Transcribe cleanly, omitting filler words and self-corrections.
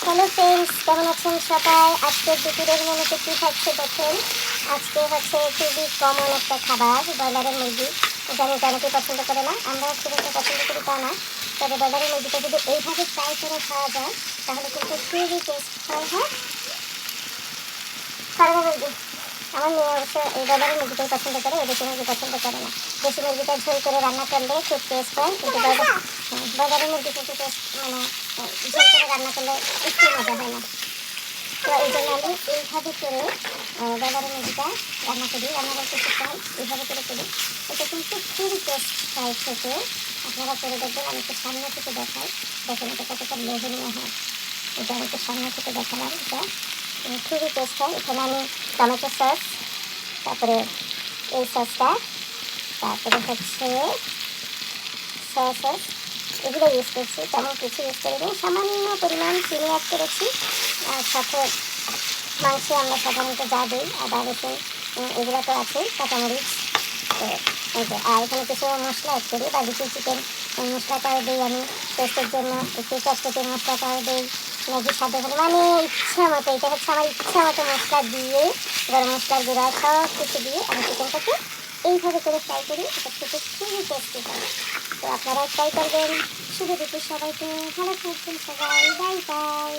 Hello friends, কেমন আছেন সবাই? আজকে দুপুরের মেনুতে কী থাকছে দেখেন। আজকে হচ্ছে খুবই কমন একটা খাবার, ব্রয়লারের মুরগি। জানি এটা অনেকেই পছন্দ করে না, আমরা খুব একটা পছন্দ করি তা না। তবে ব্রয়লারের মুরগিটা যদি এইভাবে ফ্রাই করে খাওয়া যায় তাহলে কিন্তু খুবই টেস্ট হয়। হ্যাঁ, ফার্মের মুরগি আমার মেয়ে অবশ্য এই ব্রয়লারের মুরগিটাই পছন্দ করে, ও দেশি মুরগি পছন্দ করে না। দেশি মুরগিটা ঝোল করে রান্না করলে খুব টেস্ট হয়, কিন্তু ব্রয়লারের মুরগি কিন্তু টেস্ট মানে ঝোল করে রান্না করলে একটু মজা হয় না। তো এই জন্য আমি এইভাবে করে ব্রয়লারের মুরগিটা রান্না করি, রান্না করতে শিখতাম এইভাবে করে করি। এটা কিন্তু খুবই টেস্ট হয় খেতে। আপনারা করে দেখবেন। আমি একটু সামনে থেকে দেখাই, দেখেন এটা কতটা লোভনীয় হয়। এটা আমি একটু সামনে থেকে দেখালাম। এটা খুবই টেস্ট হয়। এখানে আমি টমেটো সস, তারপরে এই সসটা, তারপরে হচ্ছে সয়া সস, এগুলো ইউজ করছি। তেমন কিছু ইউজ করিনি, সামান্য পরিমাণ চিনি অ্যাড করেছি। আর সাথে মাংসে আমরা সাধারণত যা দিই, আদা রসুন এগুলো তো আছেই, কাঁচামরিচ। তো এই যে, আর এখানে কিছু মশলা অ্যাড করি, বার্বিকিউ চিকেন মশলাটাও দিই আমি টেস্টের জন্য, একটু চটচটে মশলাটাও দিই, ম্যাগি স্বাদে হলে মানে ইচ্ছা মতো। এটা হচ্ছে আমার ইচ্ছা মতো মশলা দিয়ে, গরম মশলার গুঁড়া সব কিছু দিয়ে আমি চিকেনটাকে এইভাবে করে ফ্রাই করি। এটা খেতে খুবই টেস্টি হয়। তো আপনারা ট্রাই করবেন। শুভ দুপুর সবাইকে, ভালো থাকবেন সবাই, বাই বাই।